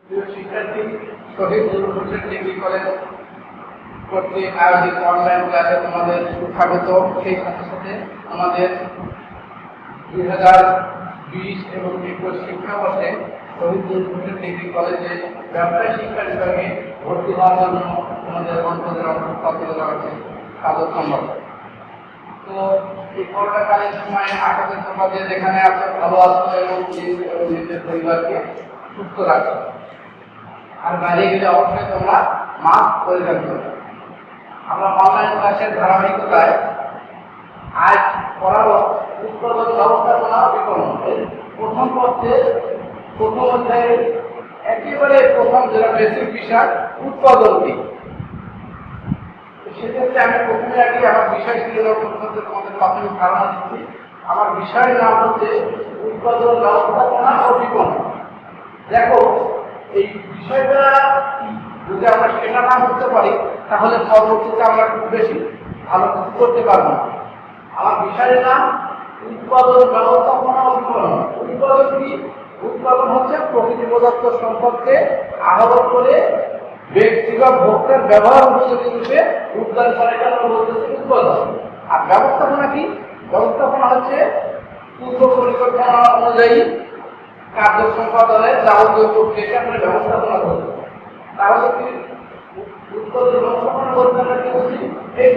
প্রিয় শিক্ষার্থী, শহীদ নূর Hossain degree college কর্তৃক আয়োজিত অনলাইন ক্লাসে তোমাদের স্বাগত। সেই সাথে সাথে আমাদের 2020 এবং 2021 শিক্ষাবর্ষে শহীদ নূর হোসেন ডিগ্রি কলেজে ব্যবসায় শিক্ষা বিভাগে ভর্তি হওয়ার জন্য তোমাদের অন্তদের অন্তর্ভুক্ত রয়েছে কাগজ সম্ভব। তো এই করোনাকালীন সময়ে আশা করি তোমাদের যেখানে আছো ভালো আছো এবং নিজের পরিবারকে সুস্থ রাখো। আর বাইরে গেলে অবশ্যই তোমরা মাস্ক পরিধান করবে। আমরা অনলাইন ক্লাসের ধারাবাহিকতায় আজ পড়াবো উৎপাদন ব্যবস্থাপনা বিপণন। প্রথম পত্রের প্রথম অধ্যায়ের একেবারে প্রথম যেটা বেসিক বিষয় উৎপাদন কি। সেক্ষেত্রে আমি প্রথমে আগে আমার বিষয় ছিল তোমাদের প্রাথমিক ধারণা দিচ্ছি। আমার বিষয়ের নাম হচ্ছে উৎপাদন ব্যবস্থাপনা ও বিপণন। দেখো, এই বিষয়টা যদি আমরা সেটা না করতে পারি তাহলে পরবর্তীতে আমরা খুব বেশি ভালো কিছু করতে পারবো না। আমার বিষয়ের নাম উৎপাদন ব্যবস্থাপনা ও বিপণন। উৎপাদন কি? উৎপাদন হচ্ছে প্রকৃতি প্রদত্ত সম্পদকে আহরণ করে ব্যক্তি বা ভোক্তার ব্যবহার উপযোগী রূপে উৎপাদন করার জন্য বলতেছে উৎপাদন। আর ব্যবস্থাপনা কি? ব্যবস্থাপনা হচ্ছে পূর্ব পরিকল্পনা অনুযায়ী কার্য সম্পাদনের যাবতীয় প্রক্রিয়াকে আমরা ব্যবস্থাপনা করব। তাহলে কি উৎপাদন ব্যবস্থাপনা বলতে আমরা কি বলছি? এই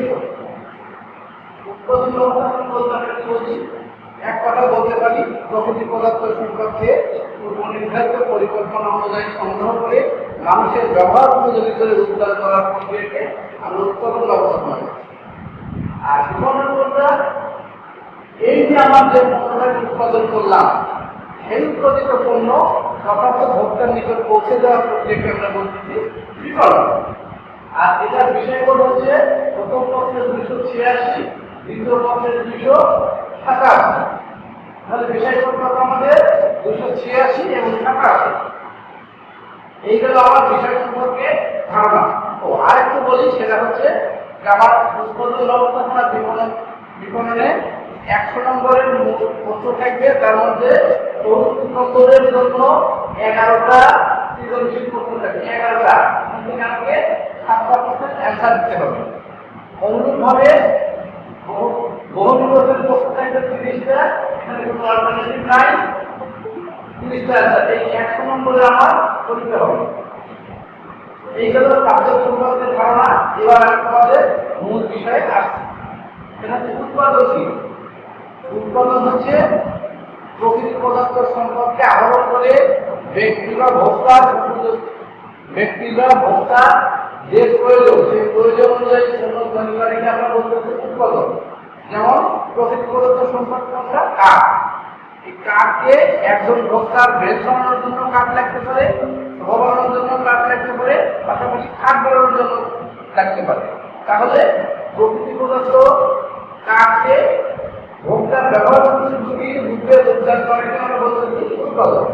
উৎপাদন ব্যবস্থাপনা বলতে আমরা কি বলছি? এক কথা বলতে পারি প্রকৃতি পদার্থ সম্পর্কে পূর্বনির্ধারিত পরিকল্পনা অনুযায়ী সংগ্রহ করে মানুষের ব্যবহার উপযোগী করে উৎপাদন করার প্রক্রিয়াকে আমরা উৎপাদন ব্যবস্থাপনা করি। আর বিপণন বলতে এই যে আমরা যে পণ্যটাকে উৎপাদন করলাম সেই উৎপাদিত পণ্য যথার্থ ভোক্তার নিকট পৌঁছে দেওয়ার প্রক্রিয়াকে আমরা বলতেছি বিপণন। আর এটার বিষয়গুলো হচ্ছে প্রথম পত্রের 286, দ্বিতীয় পত্রের 287। তাহলে বিষয়গুলো আমাদের 286 এবং 87। এইগুলো আমার বিষয় সম্পর্কে ধারণা। ও আরেকটু বলি, সেটা হচ্ছে আমার উৎপাদন ব্যবস্থাপনা বিপণনে 100 নম্বরের প্রশ্ন থাকবে। তার মধ্যে 70 নম্বরের জন্য 11টা সৃজনশীল প্রশ্ন থাকবে। 11টা আমাকে 7% অ্যান্সার দিতে হবে। অনুরূপভাবে বহু নির্বাচনের প্রশ্ন থাকবে 30টা। এখানে কোনো অল্টারনেটিভ নাই, 30টা অ্যান্সার। এই 100 নম্বরে আমার করতে হবে। এইগুলো সাবজেক্ট সম্পর্কে ধারণা। এবার আমি তোমাদের মূল বিষয়ে আসছি। সেটা হচ্ছে উৎপাদন কি। উৎপাদন হচ্ছে প্রকৃতি পদার্থ সম্পর্কে আহরণ করে ব্যক্তি বা ভোক্তার যে প্রয়োজন সেই প্রয়োজন অনুযায়ী পণ্য তৈরিকে আমরা বলতেছি উৎপাদন। যেমন প্রকৃতি পদার্থ সম্পর্কে আমরা কাঠ। এই কাঠকে একজন ভোক্তার বেশ বানানোর জন্য কাঠ লাগতে পারে, শোভা বানানোর জন্য কাঠ লাগতে পারে, পাশাপাশি কাঠ বানানোর জন্য লাগতে পারে। তাহলে প্রকৃতি পদার্থ কাঠকে ভোক্তার ব্যবহার উপযোগী রূপে উৎপাদন করাকে আমরা বলতেছি উৎপাদন।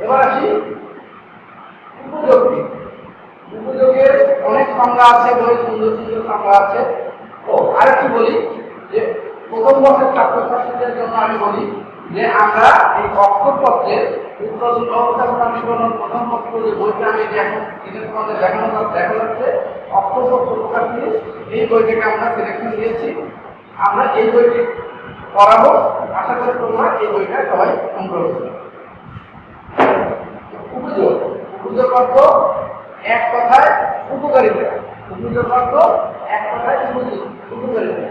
এবার আসি উপযোগী। উপযোগের অনেক সংজ্ঞা আছে, বই সুন্দর সুন্দর সংজ্ঞা আছে। ও আরেকটু বলি যে প্রথম বর্ষের ছাত্রছাত্রীদের জন্য আমি বলি যে আমরা এই অক্ষরপত্রের উৎপাদন ব্যবস্থাপনা বিবরণ প্রথম পত্র যে বইটা আমি এখন তোমাদের দেখানো যাচ্ছে অক্ষরপত্র প্রকাশ নিয়ে এই বইটাকে আমরা সিলেকশন দিয়েছি। আমরা এই বইটি পড়াবো। আশা করি তোমরা এই বইটা সবাই সংগ্রহ করবে। উপযোগ। উপযোগ অর্থ এক কথায় উপকারিতা। উপযোগ অর্থ এক কথায় উপকারিতা।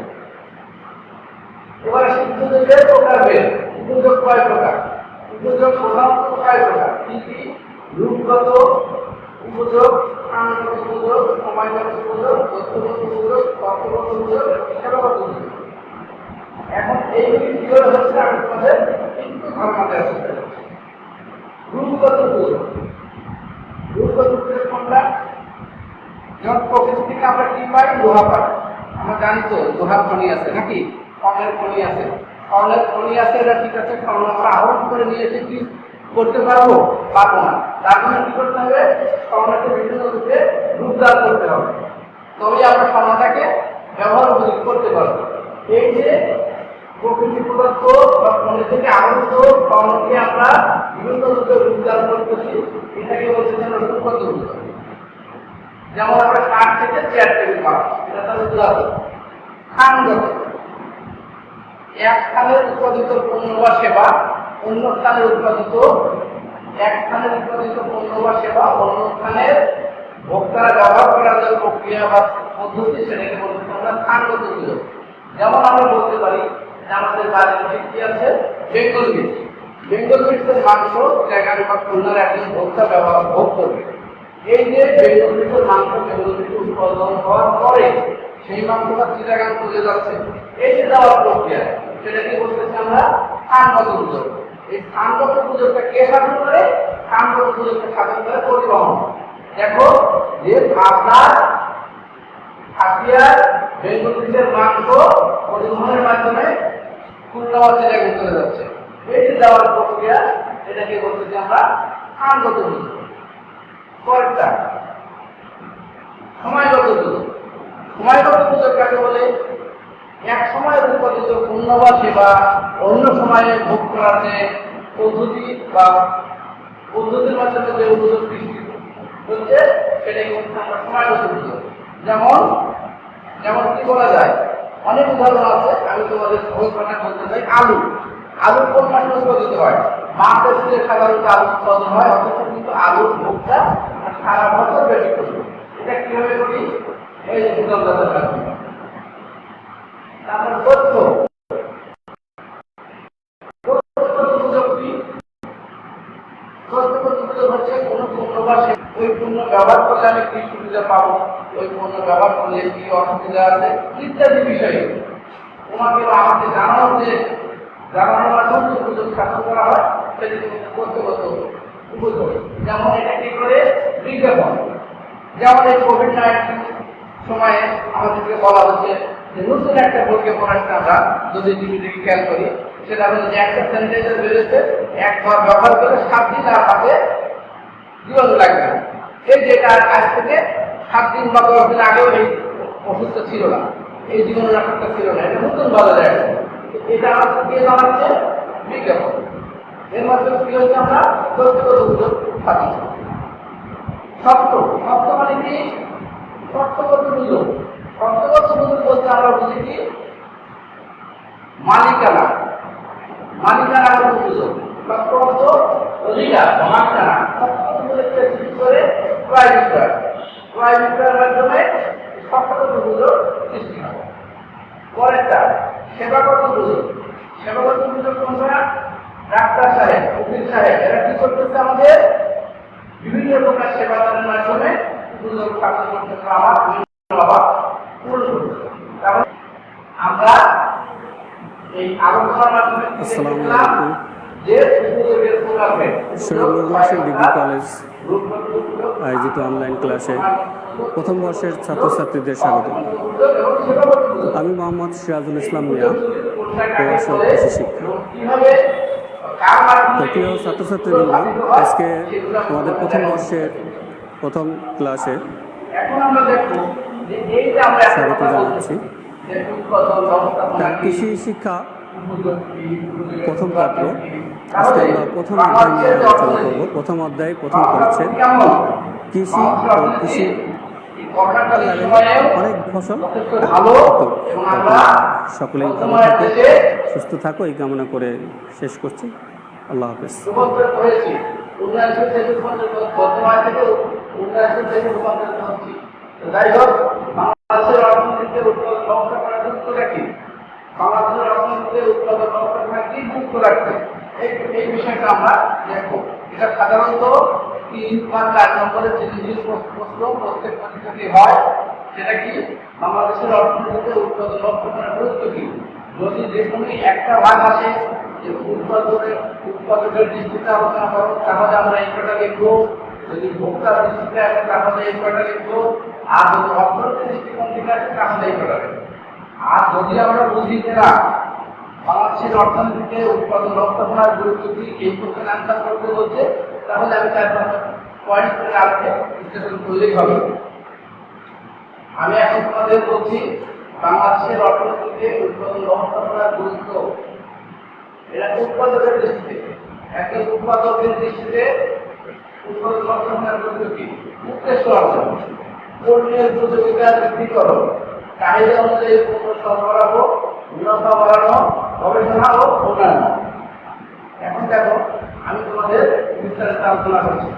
এবার উপযোগের প্রকারভেদ। উপযোগ কয় প্রকার? উপযোগ সাধারণত কয় প্রকার? কি কি? রূপগত উপযোগ, স্থানগত উপযোগ, সময়গত উপযোগ, তথ্যগত উপযোগ, তথ্যগত উপযোগ, সেবাগত উপযোগ। এখন এইগুলি কিভাবে হচ্ছে আমি তোমাদের একটু ধারণা দেওয়ার চেষ্টা করছি। রূপগত উপযোগ। রূপগত উপযোগ কোনটা? যেমন প্রকৃতি থেকে আমরা কি পাই? লোহা পাই। আমরা জানি তো লোহার খনি আছে নাকি, স্বর্ণের খনি আছে। স্বর্ণের খনি আছে, এটা ঠিক আছে। স্বর্ণ আমরা আহরণ করে নিয়ে এসে কি করতে পারবো? পারবো না। তার জন্য কি করতে হবে? স্বর্ণকে বিভিন্ন রূপে রূপদান করতে হবে, তবে আমরা স্বর্ণটাকে ব্যবহার করতে পারবো। এই যে প্রকৃতি পদার্থ বা খনি থেকে আহরিত স্বর্ণকে আমরা বিভিন্ন রূপে রূপদান করতে পদ্ধতি, এটাকে বলতে আমরা রূপগত উদ্যোগ। যেমন আমরা কাঠ থেকে চেয়ার টেবিল বানাই, এটা তার উদাহরণ। স্থানগত, এক স্থানের উৎপাদিত পণ্য বা সেবা অন্য স্থানের উৎপাদিত, এক স্থানের উৎপাদিত পণ্য বা সেবা অন্য স্থানের ভোক্তারা ব্যবহার করার যে প্রক্রিয়া বা পদ্ধতি, সেটাকে বলতে আমরা স্থানগত উদ্যোগ। যেমন আমরা বলতে পারি যে আমাদের বাড়ির কি আছে, বেঙ্গল মিট। বেঙ্গল মিটের মাংস জায়গায় বা খুলনার একজন ভোক্তা ভোগ করবে। এই যে বেঙ্গল মিটের মাংস বেঙ্গল মিট উৎপাদন হওয়ার পরে সেই মাংসটা চিটাগাং চলে যাচ্ছে, এই যে যাওয়ার প্রক্রিয়া, সেটাকে বলতেছি আমরা স্থানগত উদ্যোগ। এই স্থানগত উদ্যোগটা কে সাধন করে? স্থানগত উদ্যোগকে সাধন করে পরিবহন। দেখো যে আপনার হাতিয়ার বেঙ্গল মিটের মাংস পরিবহনের মাধ্যমে খুলনা বা চিটাগাং চলে যাচ্ছে, এই যে যাওয়ার প্রক্রিয়া, এটাকে বলতেছি আমরা স্থানগত উদ্যোগ। পরেরটা সময়গত উদ্যোগ। সময়গত উদ্যোগ কাকে বলে? এক সময় উৎপাদিত পণ্য বা সেবা অন্য সময়ে ভোগ করার যে পদ্ধতি বা পদ্ধতির মাধ্যমে যে উদ্যোগ সৃষ্টি হচ্ছে, সেটাকে বলতে আমরা সময়গত উদ্যোগ। যেমন যেমন কি বলা যায়, অনেক উদাহরণ আছে, আমি তোমাদের সহজ ভাষায় বলতে চাই। আলুর কোন মাসে উৎপাদিত হয়? মার্চ এপ্রিলে সাধারণত আলু উৎপাদন হয়, অথচ কিন্তু আলুর ভোগটা সারা বছর বেশি করবে। এটা কিভাবে করি? এই যে উদাহরণ থাকবে। তারপর তথ্য হচ্ছে কোন পণ্য বা ওই পণ্য ব্যবহার করলে আমি কি সুবিধা পাবো, ওই পণ্য ব্যবহার করলে কি অসুবিধা আছে ইত্যাদি বিষয়ে তোমাকে বা আমাকে জানানোর মাধ্যমে উপযোগ শাসন করা হয়, সেটাকে তথ্যগত উপযোগ। যেমন এটা কি করে? বিজ্ঞাপন। যেমন এই কোভিড-19 সময়ে আমাদেরকে বলা হচ্ছে যে নতুন একটা বিজ্ঞাপন আসছে, আমরা যদি টিভিতে খেয়াল করি, সেটা হলো যে একটা স্যানিটাইজার বেরোচ্ছে, একবার ব্যবহার করে 7 দিন আর হাতে জীবাণু লাগবে না। এই যেটা আজ থেকে 7 দিন বা 10 দিন আগেও এই ওষুধটা ছিল না, এই জীবাণু নাশকটা ছিল না, এটা নতুন বাজারে আসছে। এটা আমাদের কে জানাচ্ছে? বিজ্ঞাপন। এর মাধ্যমে কি হচ্ছে? আমরা তথ্যগত উদ্যোগ থাকি। সত্য মানে কি? সত্যগত উদ্যোগ। সত্যগত উদ্যোগ বলতে আমরা বুঝি কি? মালিকানা উদ্যোগ। সত্যগত অধিকার, মালিকানা। সত্যগত উদ্যোগকে সৃষ্টি করে ক্রয় বিক্রয়ের মাধ্যমে সত্যগত উদ্যোগ সৃষ্টি হয়। পরেরটা সেবাগত উদ্যোগ। সেবাগত উদ্যোগ কোনটা? ডাক্তার সাহেব, উকিল সাহেব, এরা কি করতেছে? আমাদের বিভিন্ন প্রকার সেবা দানের মাধ্যমে উদ্যোগ স্থাপন করতেছে, আমার পূরণ করতেছে। তাহলে আমরা এই আলোচনার মাধ্যমে যে উদ্যোগের প্রকারভেদ, ডিগ্রি কলেজ আয়োজিত অনলাইন ক্লাসে প্রথম বর্ষের ছাত্রছাত্রীদের স্বাগত। আমি মোহাম্মদ সিরাজুল ইসলাম মিয়া, প্রভাষক কৃষি শিক্ষা। তো প্রিয় ছাত্রছাত্রীবৃন্দ, আজকে আমাদের প্রথম বর্ষের প্রথম ক্লাসে স্বাগত জানাচ্ছি। কৃষি শিক্ষা প্রথম পত্র, আজকে আমরা প্রথম অধ্যায় নিয়ে আলোচনা করব। প্রথম অধ্যায় প্রথম পরিচ্ছেদ কৃষি ও কৃষি অনেক ফসল। সকলেই ভালো থাকো, সুস্থ থাকো, এই কামনা করে শেষ করছি। আল্লাহ হাফেজ। বাংলাদেশের অর্থনীতিতে উৎপাদন ব্যবস্থা কি যুক্ত রাখছে, এই বিষয়টা আমরা দেখবো। এটা সাধারণত 3 বা 4 নম্বরের যে প্রশ্ন প্রত্যেক পরীক্ষাতে হয়, সেটা কি? বাংলাদেশের অর্থনীতিতে উৎপাদন ব্যবস্থাপনার গুরুত্ব কি? যদি যে কোনো একটা ভাগ আসে যে উৎপাদনের দৃষ্টিতে আলোচনা করো, তাহলে আমরা এই কটা লিখবো। যদি ভোক্তার দৃষ্টিতে আসে তাহলে এই কটা লিখবো। আর যদি অর্থনীতির দৃষ্টিকোণ থেকে আসে তাহলে এই কটা লিখবো। আর যদি আমরা বুঝি যে না, বাংলাদেশের অর্থনীতিতে উৎপাদন ব্যবস্থাপনার গুরুত্ব কি, এই প্রশ্নের আনসার করতে বলছে, তাহলে আমি 4-5 পয়েন্ট করে আজকে বিশ্লেষণ করলেই হবে। আমি এখন তোমাদের বলছি বাংলাদেশের অর্থনীতিতে উৎপাদন ব্যবস্থাপনার গুরুত্ব। এটা উৎপাদকের দৃষ্টিতে, একজন উৎপাদকের দৃষ্টিতে উৎপাদন ব্যবস্থাপনার উদ্দেশ্য কি? উদ্দেশ্য অর্জন, পণ্যের প্রতিযোগিতা বৃদ্ধি করো, চাহিদা অনুযায়ী পণ্য সরবরাহ, মুনাফা বাড়ানো, গবেষণা ও উন্নয়ন। এখন দেখো আমি তোমাদের বিস্তারিত আলোচনা করছি।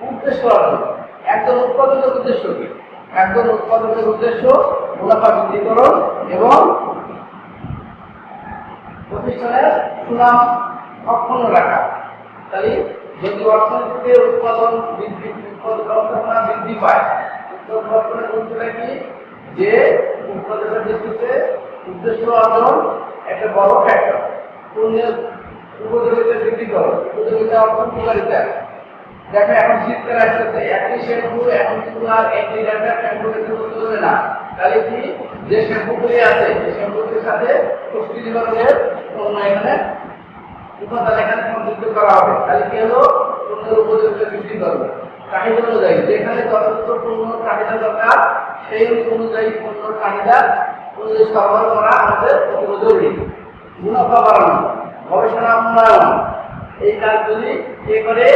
উদ্দেশ্য অর্জন, একজন উৎপাদকের উদ্দেশ্য কি? একজন উৎপাদকের উদ্দেশ্য মুনাফা বৃদ্ধিকরণ এবং প্রতিষ্ঠানের সুনাম অক্ষুণ্ণ রাখা। তাই যদি অর্থনীতিতে উৎপাদন ব্যবস্থাপনা বৃদ্ধি পায়, উৎপাদন ব্যবস্থাপনার উদ্দেশ্যটা কি? যে উৎপাদনের দৃষ্টিতে উদ্দেশ্য অর্জন একটা বড় ফ্যাক্টর। পণ্যের উপযোগিতা বৃদ্ধি করো, উপযোগিতা অর্থ উপকারিতা। দেখো এখন শীতকাল আসতেছে, একটি শ্যাম্পু এখন কিন্তু আর একটি লিটার শ্যাম্পু কিন্তু চলবে না। তাহলে কি যে শ্যাম্পুগুলি আছে সেই শ্যাম্পুটির সাথে পুষ্টি নিবারণের পণ্য এখানে উপাদান এখানে সংযুক্ত করা হবে। তাহলে কি হলো? পণ্যের উপযোগিতা বৃদ্ধি করবে। চাহিদা অনুযায়ী যেখানে যথেষ্ট পণ্য চাহিদা দরকার সেই অনুযায়ী পণ্য চাহিদা অনুযায়ী সরবরাহ করা আমাদের অত্যন্ত জরুরি। মুনাফা বাড়ানো, গবেষণা উন্নয়ন, এই কাজগুলি এ করে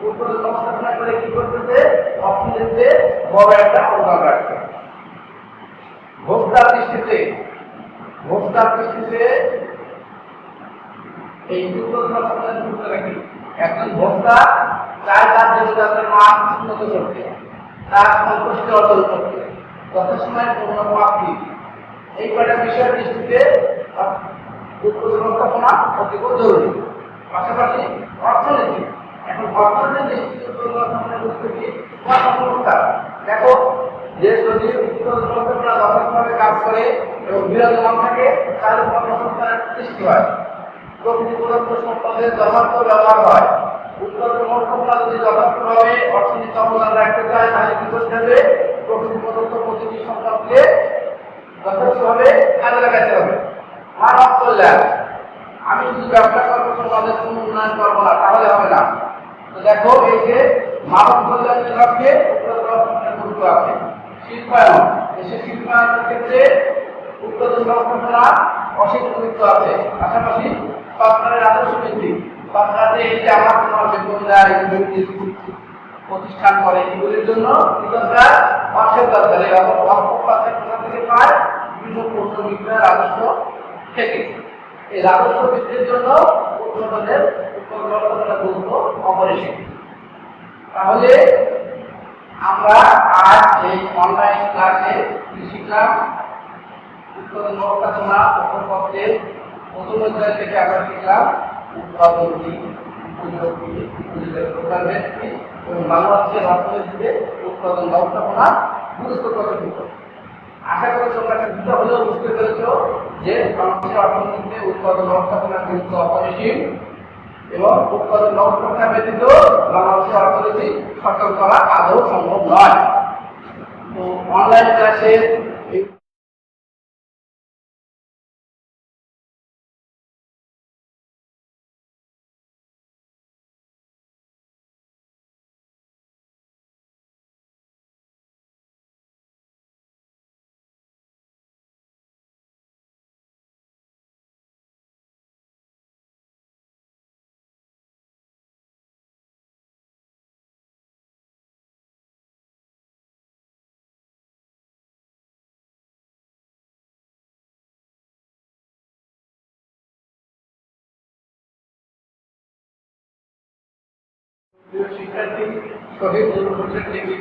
উৎপাদন ব্যবস্থাপনা করে কি করতেছে? অর্থনীতিতে বড় একটা অবদান রাখছে। ভোক্তার দৃষ্টিতে এই উৎপাদন ব্যবস্থাপনার ভূমিকা কি? একজন ভোক্তা চায় তার জীবনযাত্রার মান উন্নত করতে, তার সন্তুষ্টি অর্জন করতে, যথাসময়ে পণ্য প্রাপ্তি, এই কয়টা বিষয়ের দৃষ্টিতে উৎপাদন ব্যবস্থাপনা অতীব জরুরি। পাশাপাশি অর্থনীতি, এখন অর্থনীতির দৃষ্টিতে উৎপাদন ব্যবস্থাপনার গুরুত্ব কি? কর্মসংস্থান। দেখো যে যদি উৎপাদন ব্যবস্থাপনা যথাযথভাবে কাজ করে এবং বিরাজমান থাকে তাহলে কর্মসংস্থানের সৃষ্টি হয়। প্রকৃতি প্রদত্ত সম্পদের যথার্থ ব্যবহার হয়। উৎপাদন ব্যবস্থাপনা যদি যথার্থভাবে অর্থনীতি অবদান রাখতে চায় তাহলে কি করতে হবে? প্রকৃতি প্রদত্ত প্রতিটি সম্পদকে যথার্থভাবে কাজে লাগাতে হবে। মানব কল্যাণ, আমি শুধু ব্যবসা করবো, সমাজের কোনো উন্নয়ন করবো না, তাহলে হবে না। তো দেখো এই যে মানব কল্যাণের লক্ষ্যে উৎপাদন ব্যবস্থাপনার গুরুত্ব আছে। শিল্পায়ন, দেশের শিল্পায়নের ক্ষেত্রে উৎপাদন ব্যবস্থাপনা অসীম গুরুত্ব আছে। পাশাপাশি সরকারের রাজস্ব বৃদ্ধি, সরকারে এই যে আমার তোমার বেতন দেয়, প্রতিষ্ঠান করে, এগুলির জন্য কৃষকরা অর্থের দরকার। এই অর্থ কোথা থেকে পায়? বিভিন্ন পণ্য বিক্রয় রাজস্ব থেকে। এই রাজস্ব বৃদ্ধির জন্য উৎপাদন ব্যবস্থাপনার গুরুত্ব অপরিসীম। তাহলে আমরা আজ এই অনলাইন ক্লাসে শিখলাম উৎপাদন ব্যবস্থাপনা প্রথম প্রথম অধ্যায় থেকে আমরা শিখলাম উৎপাদন কি, উপযোগ কি, উপযোগের প্রকারভেদ কি এবং বাংলাদেশের অর্থনীতিতে উৎপাদন ব্যবস্থাপনা গুরুত্ব কতটুকু। আশা করি তোমরা কিছুটা হলেও বুঝতে পেরেছ যে বাংলাদেশের অর্থনীতিতে উৎপাদন ব্যবস্থাপনার গুরুত্ব অপরিসীম এবং উৎপাদন ব্যবস্থাপনা ব্যতীত বাংলাদেশের অর্থনীতি সচল করা আদৌ সম্ভব নয়। তো অনলাইন ক্লাসে শিক্ষার্থী সঠিক